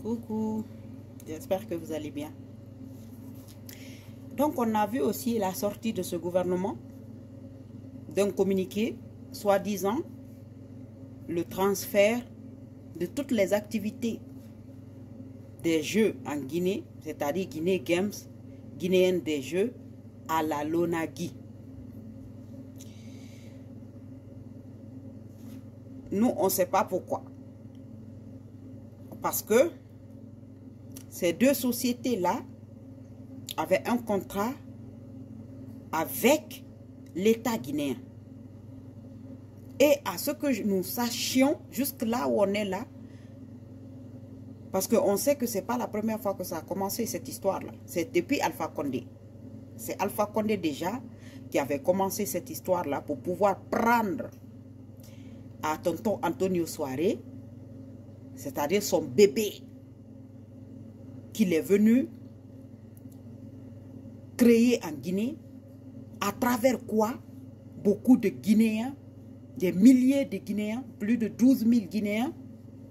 Coucou, j'espère que vous allez bien. Donc, on a vu aussi la sortie de ce gouvernement d'un communiqué, soi-disant, le transfert de toutes les activités des Jeux en Guinée, c'est-à-dire Guinée Games, guinéenne des Jeux, à la LONAGUI. Nous, on ne sait pas pourquoi. Parce que ces deux sociétés-là avaient un contrat avec l'État guinéen. Et à ce que nous sachions, jusque là où on est là, parce qu'on sait que ce n'est pas la première fois que ça a commencé, cette histoire-là. C'est depuis Alpha Condé. C'est Alpha Condé déjà qui avait commencé cette histoire-là pour pouvoir prendre à tonton Antonio Souaré, c'est-à-dire son bébé, qu'il est venu créer en Guinée, à travers quoi beaucoup de Guinéens, des milliers de Guinéens, plus de 12 000 Guinéens,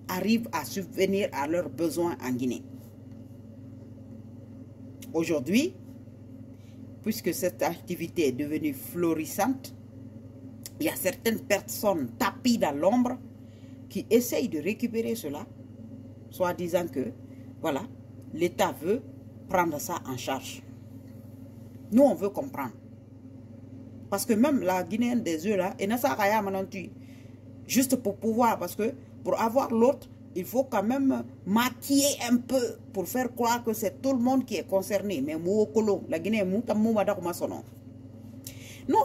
arrivent à subvenir à leurs besoins en Guinée. Aujourd'hui, puisque cette activité est devenue florissante, il y a certaines personnes tapies dans l'ombre qui essayent de récupérer cela, soit disant que, voilà, l'État veut prendre ça en charge. Nous, on veut comprendre. Parce que même la Guinéenne des yeux, là, et juste pour pouvoir, parce que pour avoir l'autre, il faut quand même maquiller un peu pour faire croire que c'est tout le monde qui est concerné. Mais la Guinée, nous,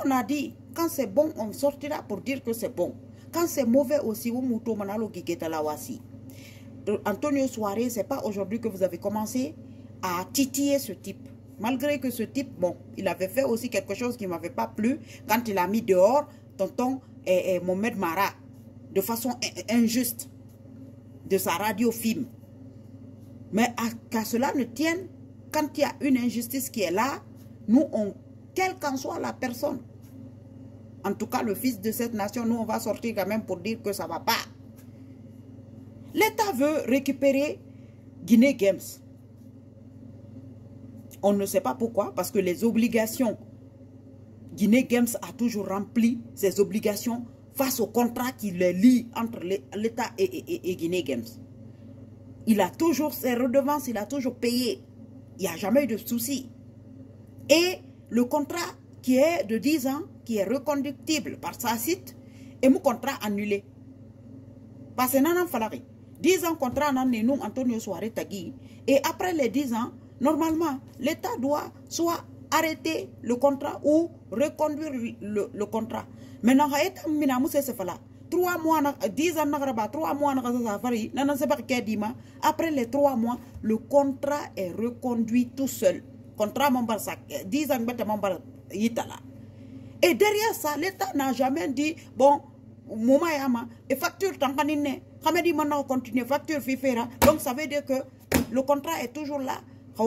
on a dit, quand c'est bon, on sortira pour dire que c'est bon. Quand c'est mauvais aussi, Antonio Souaré, ce n'est pas aujourd'hui que vous avez commencé à titiller ce type. Malgré que ce type, bon, il avait fait aussi quelque chose qui ne m'avait pas plu quand il a mis dehors tonton Mohamed Mara de façon injuste de sa radio-film. Mais qu'à cela ne tienne, quand il y a une injustice qui est là, nous, quelle qu'en soit la personne, en tout cas le fils de cette nation, nous, on va sortir quand même pour dire que ça ne va pas. L'État veut récupérer Guinée Games. On ne sait pas pourquoi, parce que les obligations, Guinée Games a toujours rempli ses obligations face au contrat qui les lie entre l'État et Guinée Games. Il a toujours ses redevances, il a toujours payé. Il n'y a jamais eu de souci. Et le contrat qui est de 10 ans, qui est reconductible par SACIT, est mon contrat annulé. Parce que nous fallu 10 ans contrat, nous, Antonio Souaré Tagui, et après les 10 ans, normalement, l'État doit soit arrêter le contrat ou reconduire le contrat. Maintenant, 3 mois, 10 ans, 3 mois, après les 3 mois, le contrat est reconduit tout seul. Contrat 10 ans, et derrière ça, l'État n'a jamais dit, bon, et facture tankanine, maintenant continue, facture fifera. Donc ça veut dire que le contrat est toujours là. Le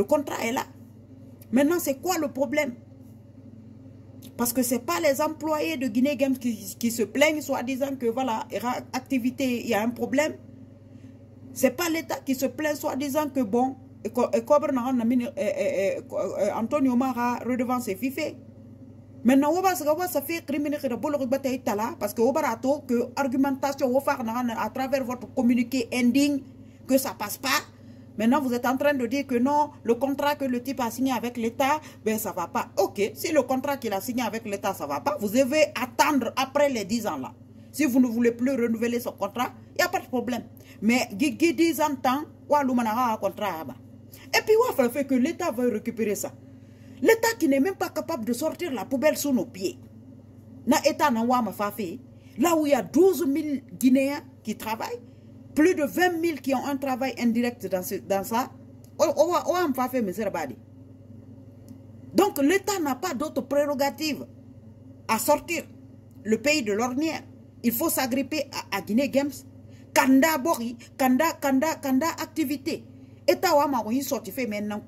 contrat est là. Maintenant, c'est quoi le problème? Parce que ce n'est pas les employés de Guinée Games qui se plaignent, soit disant que voilà, activité, il y a un problème. Ce n'est pas l'État qui se plaint, soit disant que bon, Antonio Mara redevance ses fifés. Maintenant, ça fait criminel parce que argumentation à travers votre communiqué ending que ça passe pas. Maintenant, vous êtes en train de dire que non, le contrat que le type a signé avec l'État, ben ça va pas. Ok, si le contrat qu'il a signé avec l'État, ça va pas, vous devez attendre après les 10 ans là. Si vous ne voulez plus renouveler ce contrat, il n'y a pas de problème. Mais 10 ans de temps, un contrat. Et puis, il fait que l'État va récupérer ça. L'État qui n'est même pas capable de sortir la poubelle sous nos pieds. Là où il y a 12 000 Guinéens qui travaillent, plus de 20 000 qui ont un travail indirect dans ça. Donc l'État n'a pas d'autre prérogative à sortir le pays de l'ornière. Il faut s'agripper à Guinée Games. Kanda Bori, Kanda activité. État Wamaroui sorti fait maintenant.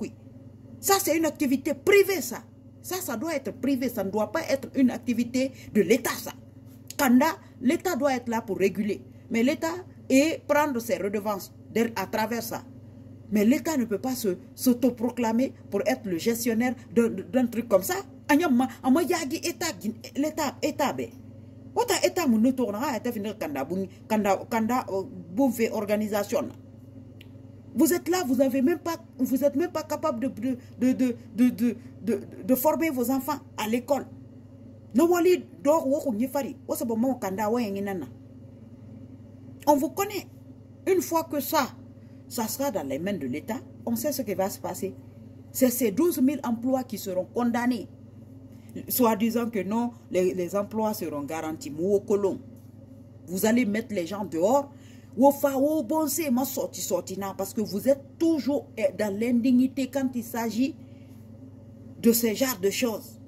Ça, c'est une activité privée, ça. Ça doit être privé. Ça ne doit pas être une activité de l'État, ça. Kanda, l'État doit être là pour réguler. Mais l'État et prendre ses redevances à travers ça. Mais l'État ne peut pas s'autoproclamer pour être le gestionnaire d'un truc comme ça. Vous êtes là, vous n'êtes même pas capable de former vos enfants à l'école. On vous connaît. Une fois que ça sera dans les mains de l'État, on sait ce qui va se passer. C'est ces 12 000 emplois qui seront condamnés. Soit disant que non, les emplois seront garantis. Vous allez mettre les gens dehors. Parce que vous êtes toujours dans l'indignité quand il s'agit de ce genre de choses.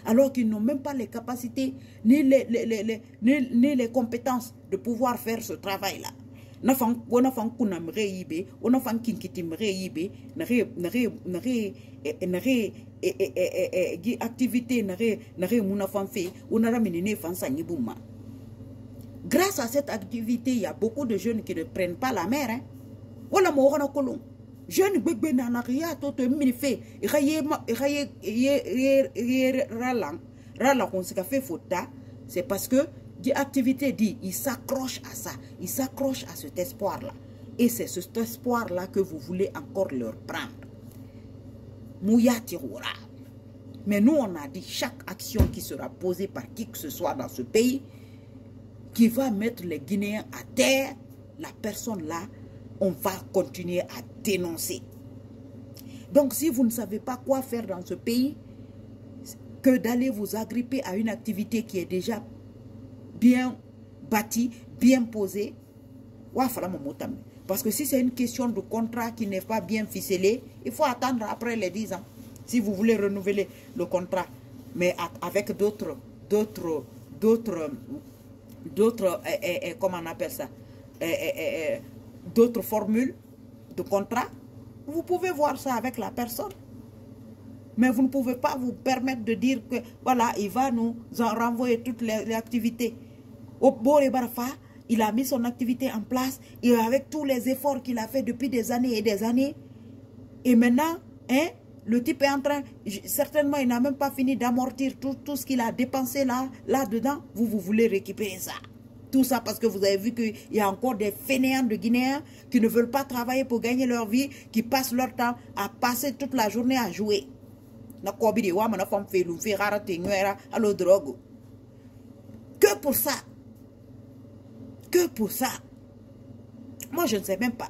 Alors qu'ils n'ont même pas les capacités ni les compétences de pouvoir faire ce travail-là. Grâce à cette activité, il y a beaucoup de jeunes qui ne prennent pas la mer. Jeune bébé n'a rien tout fait. C'est parce que l'activité dit, il s'accroche à ça, il s'accroche à cet espoir-là. Et c'est cet espoir-là que vous voulez encore leur prendre. Mais nous, on a dit, chaque action qui sera posée par qui que ce soit dans ce pays, qui va mettre les Guinéens à terre, la personne-là, on va continuer à dénoncer. Donc, si vous ne savez pas quoi faire dans ce pays, que d'aller vous agripper à une activité qui est déjà bien bâtie, bien posée, parce que si c'est une question de contrat qui n'est pas bien ficelé, il faut attendre après les 10 ans, si vous voulez renouveler le contrat, mais avec d'autres, comment on appelle ça, d'autres formules de contrat, vous pouvez voir ça avec la personne. Mais vous ne pouvez pas vous permettre de dire que, voilà, il va nous en renvoyer toutes les activités. Au Boré Barafa, il a mis son activité en place, et avec tous les efforts qu'il a fait depuis des années et des années, et maintenant, le type est en train, certainement, il n'a même pas fini d'amortir tout ce qu'il a dépensé là-dedans. Vous voulez récupérer ça. Tout ça parce que vous avez vu qu'il y a encore des fainéants de Guinéens qui ne veulent pas travailler pour gagner leur vie, qui passent leur temps à passer toute la journée à jouer. Que pour ça. Que pour ça. Moi, je ne sais même pas.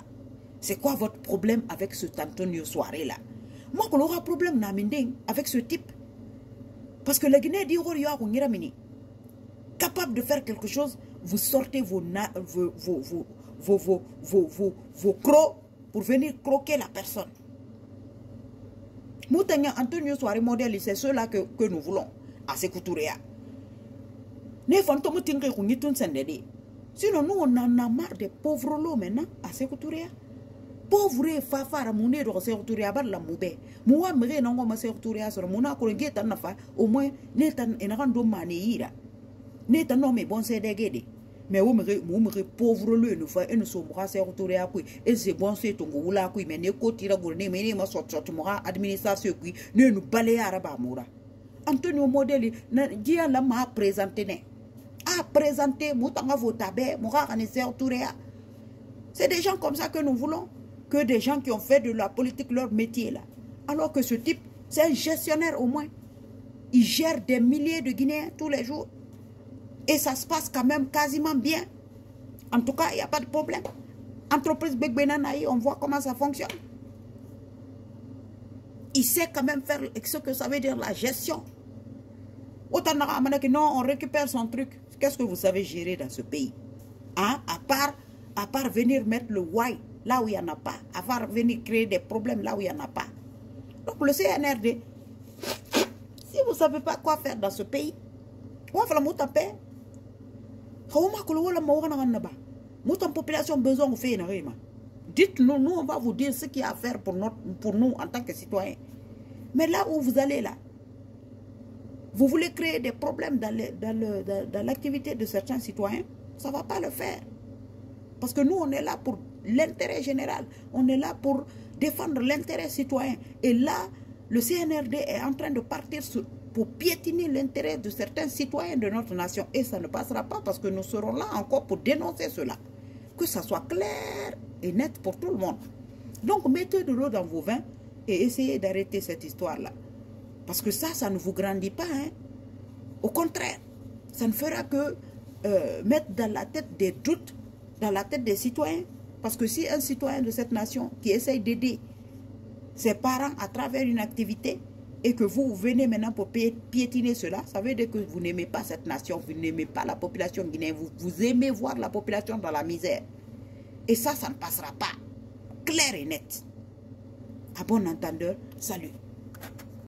C'est quoi votre problème avec ce Antonio Soirée-là? Moi, je n'aurai pas de problème avec ce type. Parce que les Guinéens disent capable de faire quelque chose, vous sortez vos crocs pour venir croquer la personne. Moutania Antonio Soirée modèle, c'est ceux-là que nous voulons à Sékou-Touréa. Sinon, nous, on en a marre des pauvres lots maintenant à Sékou-Touréa. Pauvre Fafara, Mouné de Sékou-Touréa, la Moubé. Moi, je ne sais pas si au moins, Netan et Narando Maneira. Netan non, mais bon, c'est dégué. Mais où me pauvre le nous fait une somme à Sékou-Touréa, et c'est bon, c'est ton goula, mais ne côté gourné, mais ne sorte administration, ne nous balayer à Rabamoura. Antonio Modèle, Dia la m'a présenté. A présenté Moutanga Votabé, Moura Sékou-Touréa. C'est des gens comme ça que nous voulons. Que des gens qui ont fait de la politique leur métier là. Alors que ce type, c'est un gestionnaire au moins. Il gère des milliers de Guinéens tous les jours. Et ça se passe quand même quasiment bien. En tout cas, il n'y a pas de problème. Entreprise Big Benanaï, on voit comment ça fonctionne. Il sait quand même faire ce que ça veut dire la gestion. Autant non, on récupère son truc. Qu'est-ce que vous savez gérer dans ce pays? Hein? À part venir mettre le why là où il n'y en a pas, à part venir créer des problèmes là où il n'y en a pas. Donc le CNRD, si vous ne savez pas quoi faire dans ce pays, on va faire la paix. La population a besoin de faire. Dites-nous, nous on va vous dire ce qu'il y a à faire pour nous en tant que citoyens. Mais là où vous allez là, Vous voulez créer des problèmes dans l'activité de certains citoyens, ça ne va pas le faire. Parce que nous, on est là pour l'intérêt général. On est là pour défendre l'intérêt citoyen. Et là, le CNRD est en train de partir pour piétiner l'intérêt de certains citoyens de notre nation. Et ça ne passera pas parce que nous serons là encore pour dénoncer cela. Que ça soit clair et net pour tout le monde. Donc, mettez de l'eau dans vos vins et essayez d'arrêter cette histoire-là. Parce que ça ne vous grandit pas. Hein? Au contraire, ça ne fera que mettre dans la tête des doutes, dans la tête des citoyens. Parce que si un citoyen de cette nation qui essaye d'aider ses parents à travers une activité et que vous venez maintenant pour piétiner cela, ça veut dire que vous n'aimez pas cette nation, vous n'aimez pas la population guinéenne, vous aimez voir la population dans la misère. Et ça ne passera pas. Clair et net. À bon entendeur, salut.